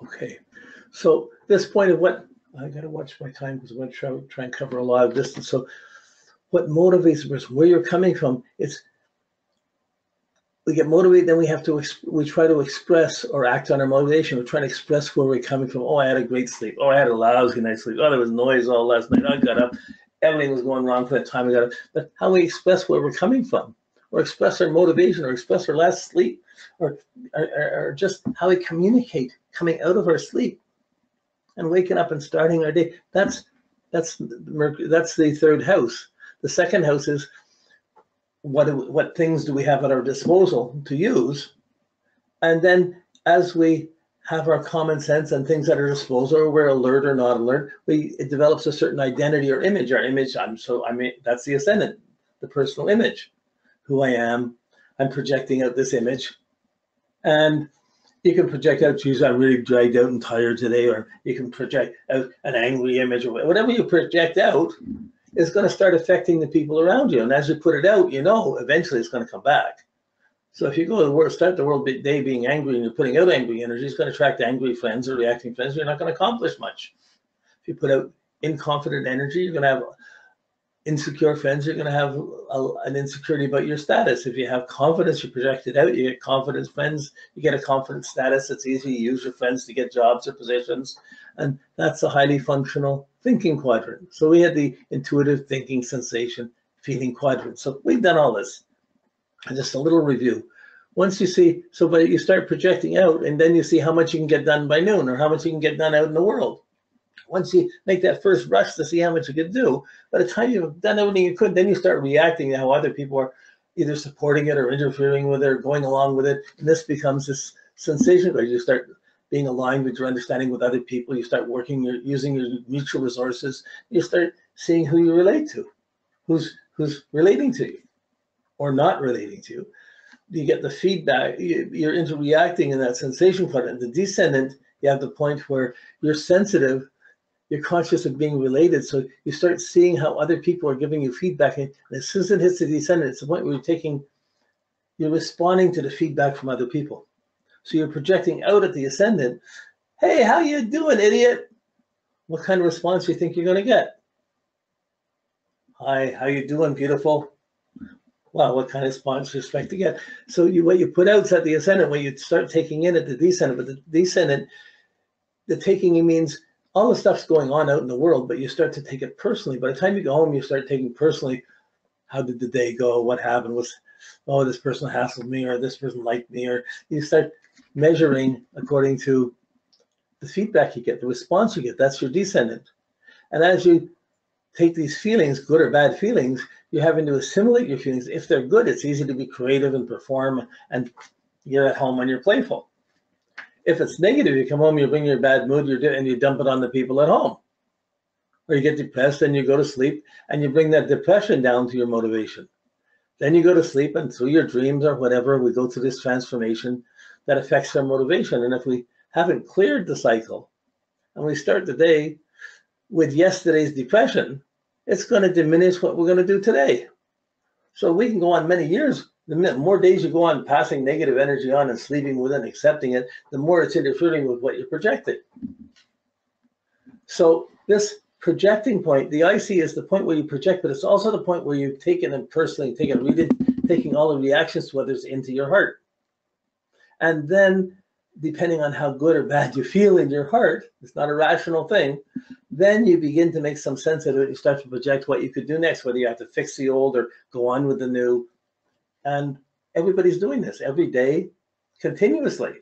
Okay, so this point of what, I got to watch my time because I'm going to try and cover a lot of distance. So what motivates us, where you're coming from, it's we get motivated, then we try to express or act on our motivation. We're trying to express where we're coming from. Oh, I had a great sleep. Oh, I had a lousy night's sleep. Oh, there was noise all last night. I got up. Everything was going wrong for that time I got up. But how we express where we're coming from, or express our motivation, or express our last sleep, or just how we communicate coming out of our sleep and waking up and starting our day. That's the third house. The second house is what things do we have at our disposal to use, and then as we have our common sense and things at our disposal, or we're alert or not alert, it develops a certain identity or image. Our image, that's the ascendant, the personal image, who I am. I'm projecting out this image, and you can project out, geez, I'm really dragged out and tired today, or you can project out an angry image, or whatever you project out is going to start affecting the people around you. And as you put it out, eventually it's going to come back. So if you go to work, start the world day being angry, and you're putting out angry energy, it's going to attract angry friends or reacting friends. You're not going to accomplish much. If you put out inconfident energy, you're going to have insecure friends. You're going to have an insecurity about your status. If you have confidence, you project it out. You get confident friends. You get a confident status. It's easy to use your friends to get jobs or positions. And that's a highly functional thinking quadrant. So we had the intuitive thinking, sensation, feeling quadrant. So we've done all this. And just a little review. Once you see, but you start projecting out, and then you see how much you can get done by noon, or how much you can get done out in the world. Once you make that first rush to see how much you can do, by the time you've done everything you could, then you start reacting to how other people are either supporting it or interfering with it or going along with it. And this becomes this sensation where you start being aligned with your understanding with other people. You start using your mutual resources. You start seeing who you relate to, who's relating to you or not relating to you. You get the feedback. You're interreacting in that sensation quadrant. The descendant, you have the point where you're sensitive. You're conscious of being related, so you start seeing how other people are giving you feedback. And as soon as it hits the descendant, it's the point where you're responding to the feedback from other people. So you're projecting out at the ascendant. Hey, how you doing, idiot? What kind of response do you think you're going to get? Hi, how you doing, beautiful? Wow, what kind of response do you expect to get? So what you put out is at the ascendant, what you start taking in at the descendant. But the descendant, the taking in means all the stuff's going on out in the world, but you start to take it personally. By the time you go home, you start taking personally, how did the day go? What happened? This person hassled me, or this person liked me, or you start measuring according to the feedback you get, the response you get. That's your descendant. And as you take these feelings, good or bad feelings, you're having to assimilate your feelings. If they're good, it's easy to be creative and perform, and you're at home and you're playful. If it's negative, you come home, you bring your bad mood, and you dump it on the people at home. Or you get depressed and you go to sleep and you bring that depression down to your motivation. Then you go to sleep, and through your dreams or whatever, we go through this transformation that affects our motivation. And if we haven't cleared the cycle and we start the day with yesterday's depression, it's going to diminish what we're going to do today. So we can go on many years. The more days you go on passing negative energy on and sleeping with it and accepting it, the more it's interfering with what you're projecting. So this projecting point, the IC is the point where you project, but it's also the point where you take it and personally read it, taking all the reactions to others into your heart. And then, depending on how good or bad you feel in your heart, it's not a rational thing, then you begin to make some sense of it. You start to project what you could do next, whether you have to fix the old or go on with the new. And everybody's doing this every day, continuously.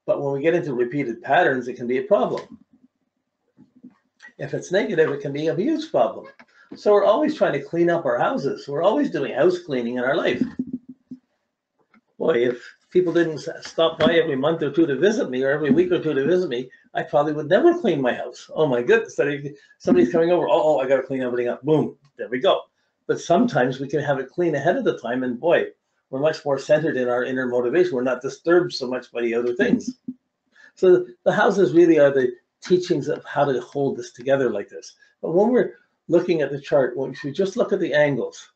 But when we get into repeated patterns, it can be a problem. If it's negative, it can be a huge problem. So we're always trying to clean up our houses. We're always doing house cleaning in our life. Boy, if people didn't stop by every month or two to visit me, or every week or two to visit me, I probably would never clean my house. Oh my goodness, somebody's coming over. Oh, I got to clean everything up. Boom, there we go. But sometimes we can have it clean ahead of the time, and boy, we're much more centered in our inner motivation. We're not disturbed so much by the outer things. So the houses really are the teachings of how to hold this together like this. But when we're looking at the chart, if you just look at the angles,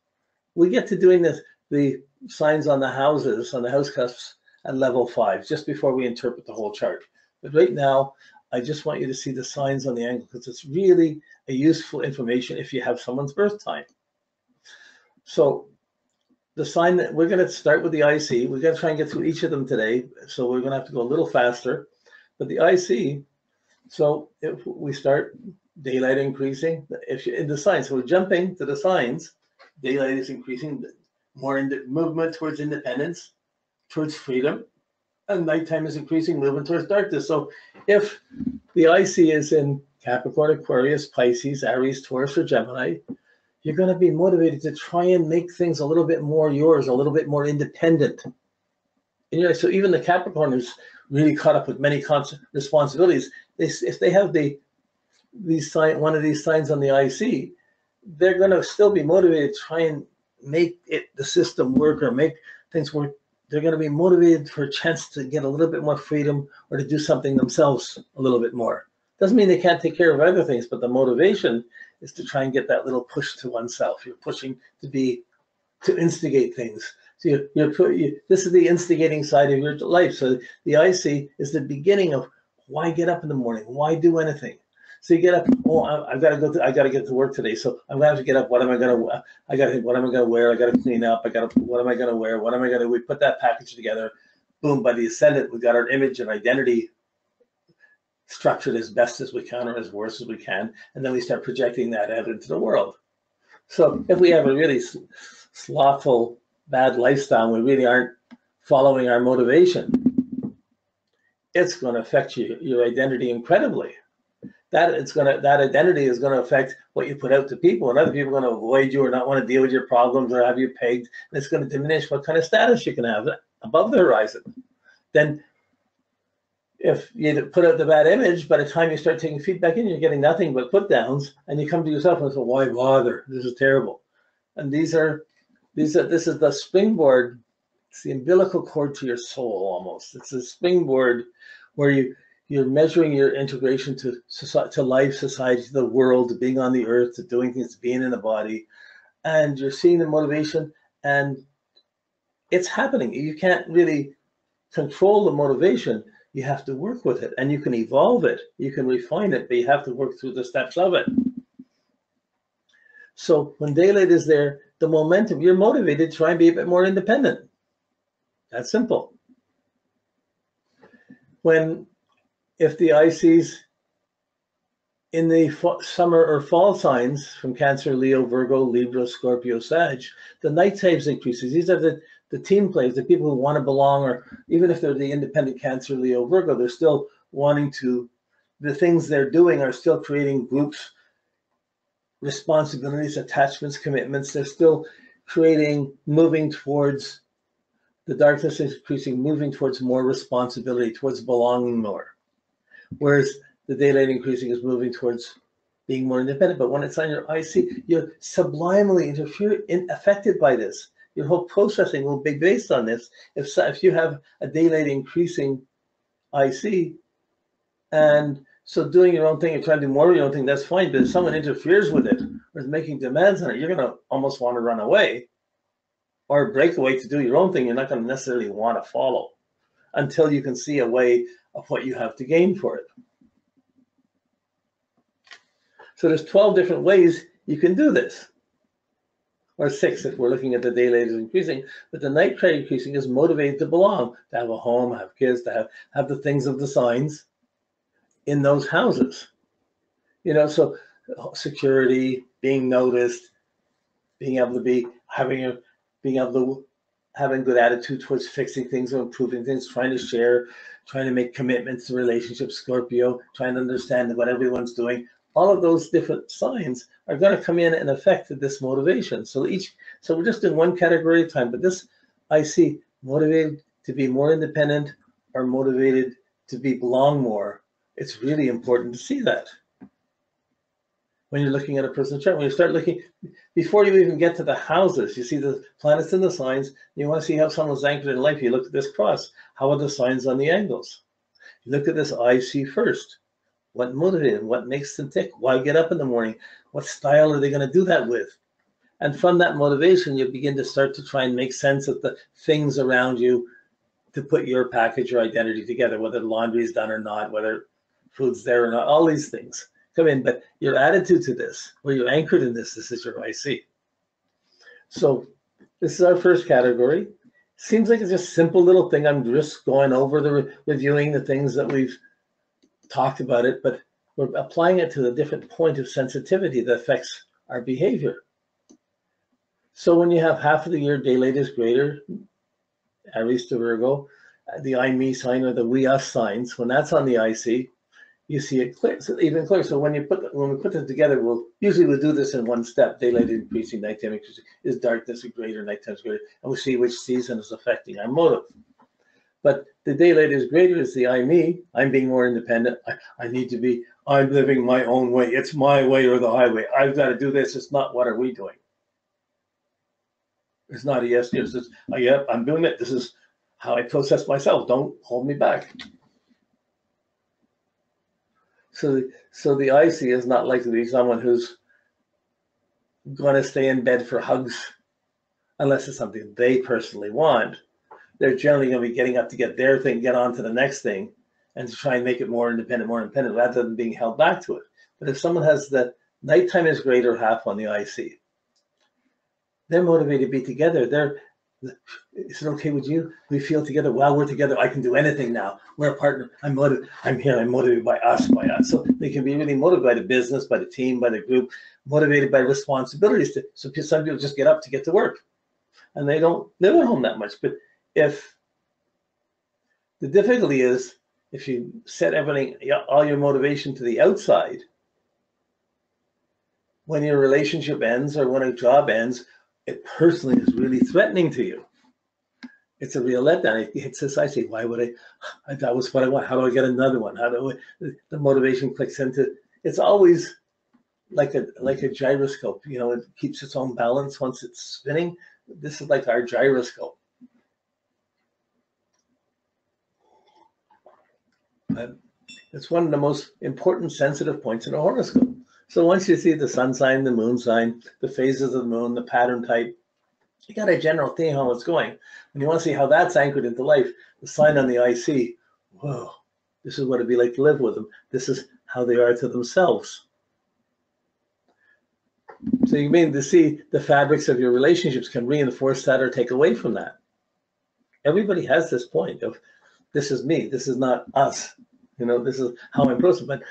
we get to doing this, the signs on the houses, on the house cusps at level 5, just before we interpret the whole chart. But right now, I just want you to see the signs on the angle because it's really a useful information if you have someone's birth time. So the sign that we're going to start with the IC, we're going to try and get through each of them today. So we're going to have to go a little faster. But the IC, so if we start daylight increasing, if you're in the signs, so we're jumping to the signs, daylight is increasing, more in the movement towards independence, towards freedom, and nighttime is increasing, movement towards darkness. So if the IC is in Capricorn, Aquarius, Pisces, Aries, Taurus, or Gemini, you're going to be motivated to try and make things a little bit more yours, a little bit more independent. And so even the Capricorn is really caught up with many responsibilities. If they have one of these signs on the IC, they're going to still be motivated to try and make the system work or make things work. They're going to be motivated for a chance to get a little bit more freedom or to do something themselves a little bit more. Doesn't mean they can't take care of other things, but the motivation is to try and get that little push to oneself. You're pushing to instigate things. So this is the instigating side of your life. So the IC is the beginning of why get up in the morning, why do anything. So you get up. Oh, I got to get to work today. So I'm gonna have to get up. What am I gonna? I got to think. What am I gonna wear? I got to clean up. What am I gonna wear? What am I gonna? We put that package together. Boom! By the ascendant, we got our image and identity structured as best as we can or as worse as we can, and then we start projecting that out into the world. So if we have a really slothful, bad lifestyle, we really aren't following our motivation, it's going to affect your identity incredibly. That identity is going to affect what you put out to people, and other people are going to avoid you or not want to deal with your problems or have you pegged, and it's going to diminish what kind of status you can have above the horizon. Then if you put out the bad image, by the time you start taking feedback in, you're getting nothing but put downs, and you come to yourself and say, why bother? This is terrible. And this is the springboard. It's the umbilical cord to your soul almost. It's a springboard where you're measuring your integration to life, society, to the world, to being on the earth, to doing things, to being in the body. And you're seeing the motivation, and it's happening. You can't really control the motivation. You have to work with it, and you can evolve it. You can refine it, but you have to work through the steps of it. So when daylight is there, the momentum, you're motivated to try and be a bit more independent. That's simple. If the ICs in the summer or fall signs from Cancer, Leo, Virgo, Libra, Scorpio, Sag, the night times increases. These are the team players, the people who want to belong, or even if they're the independent Cancer, Leo, Virgo, they're still wanting to, the things they're doing are still creating groups, responsibilities, attachments, commitments. They're still moving towards, the darkness is increasing, moving towards more responsibility, towards belonging more. Whereas the daylight increasing is moving towards being more independent. But when it's on your IC, you're sublimely affected by this. Your whole processing will be based on this. If you have a daylight increasing IC, and so doing your own thing and trying to do more of your own thing, that's fine. But if someone interferes with it or is making demands on it, you're going to almost want to run away or break away to do your own thing. You're not going to necessarily want to follow until you can see a way of what you have to gain for it. So there's 12 different ways you can do this, or 6 if we're looking at the daylight is increasing, but the night trade increasing is motivated to belong, to have a home, have kids, to have the things of the signs in those houses. So security, being noticed, being able to having good attitude towards fixing things or improving things, trying to share, trying to make commitments to relationships, Scorpio, trying to understand what everyone's doing. All of those different signs are going to come in and affect this motivation. So we're just in one category at a time, but this I see motivated to be more independent or motivated to belong more. It's really important to see that when you're looking at a person's chart. When you start looking, before you even get to the houses, you see the planets and the signs. You want to see how someone's anchored in life. You look at this cross. How are the signs on the angles? You look at this IC first. What motivates them? What makes them tick? Why get up in the morning? What style are they going to do that with? And from that motivation, you begin to start to try and make sense of the things around you to put your package or identity together, whether laundry is done or not, whether food's there or not, all these things come in. But your attitude to this, where you're anchored in this is your IC. So this is our first category. Seems like it's just a simple little thing. I'm just going over reviewing the things that we've talked about it, but we're applying it to the different point of sensitivity that affects our behavior. So when you have half of the year daylight is greater, Aries to Virgo, the I, me sign or the we, us signs, when that's on the IC, you see it clear, so even clearer. So when we put them together, we'll do this in one step. Daylight increasing, nighttime increasing. Is darkness greater, nighttime is greater, and we see which season is affecting our motive. But the daylight is greater is the I, me. I'm being more independent. I'm living my own way. It's my way or the highway. I've got to do this. It's not what are we doing. It's not a yes, yes. It's yep, I'm doing it. This is how I process myself. Don't hold me back. So the IC is not likely to be someone who's going to stay in bed for hugs unless it's something they personally want. They're generally going to be getting up to get their thing, get on to the next thing, and to try and make it more independent, rather than being held back to it. But if someone has the nighttime is greater half on the IC, they're motivated to be together. Is it okay with you? We feel together. While we're together, I can do anything now. We're a partner. I'm motivated. I'm here. I'm motivated by us. So they can be really motivated by the business, by the team, by the group, motivated by responsibilities. So some people just get up to get to work, and they don't live at home that much. But if the difficulty is, if you set everything, all your motivation to the outside, when your relationship ends or when a job ends, it personally is really threatening to you. It's a real letdown. It's this, I say, why would I, that was what I want. How do I get another one? The motivation clicks into, it's always like a gyroscope, it keeps its own balance once it's spinning. This is like our gyroscope. It's one of the most important sensitive points in a horoscope. So once you see the sun sign, the moon sign, the phases of the moon, the pattern type, you got a general theme how it's going. And you want to see how that's anchored into life. The sign on the IC, whoa, this is what it'd be like to live with them. This is how they are to themselves. So you mean to see the fabrics of your relationships can reinforce that or take away from that. Everybody has this point of, this is me, this is not us. This is how I'm processing. But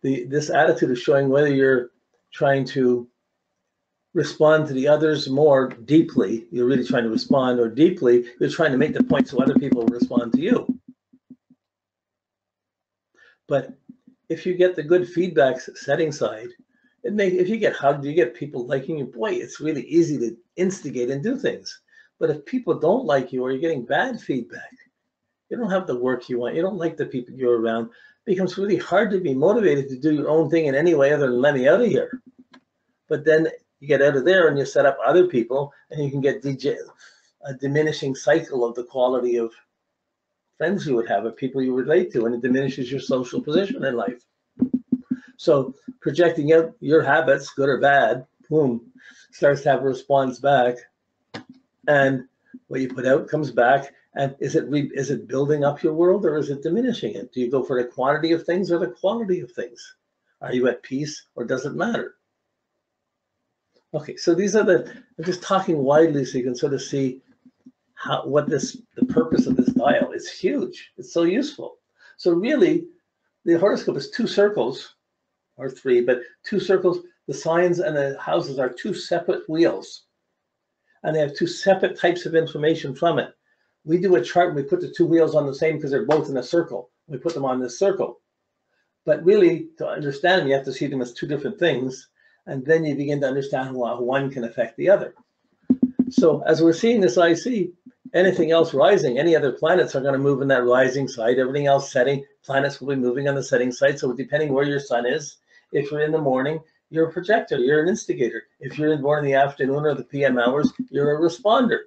this attitude of showing whether you're trying to respond to the others more deeply, you're really trying to respond, or deeply, you're trying to make the point so other people respond to you. But if you get the good feedback setting side, if you get hugged, you get people liking you, boy, it's really easy to instigate and do things. But if people don't like you or you're getting bad feedback, you don't have the work you want, you don't like the people you're around, it becomes really hard to be motivated to do your own thing in any way other than let me out of here. But then you get out of there and you set up other people, and you can get a diminishing cycle of the quality of friends you would have, of people you relate to, and it diminishes your social position in life. So projecting out your habits, good or bad, boom, starts to have a response back, and what you put out comes back. And is it building up your world, or is it diminishing it? Do you go for the quantity of things or the quality of things? Are you at peace, or does it matter? Okay, so these are I'm just talking widely so you can sort of see the purpose of this dial. It's huge. It's so useful. So really, the horoscope is 2 circles, or 3, but 2 circles. The signs and the houses are 2 separate wheels, and they have 2 separate types of information from it. We do a chart and we put the 2 wheels on the same because they're both in a circle. We put them on this circle. But really, to understand them, you have to see them as 2 different things. And then you begin to understand how one can affect the other. So as we're seeing this IC, anything else rising, any other planets are going to move in that rising side. Everything else setting, planets will be moving on the setting side. So depending where your sun is, if you're in the morning, you're a projector, you're an instigator. If you're born in the afternoon or the PM hours, you're a responder.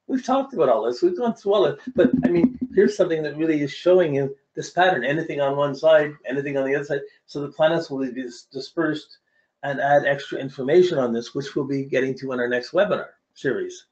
We've talked about all this. We've gone through all it. But I mean, here's something that really is showing you this pattern. Anything on one side, anything on the other side. So the planets will be dispersed and add extra information on this, which we'll be getting to in our next webinar series.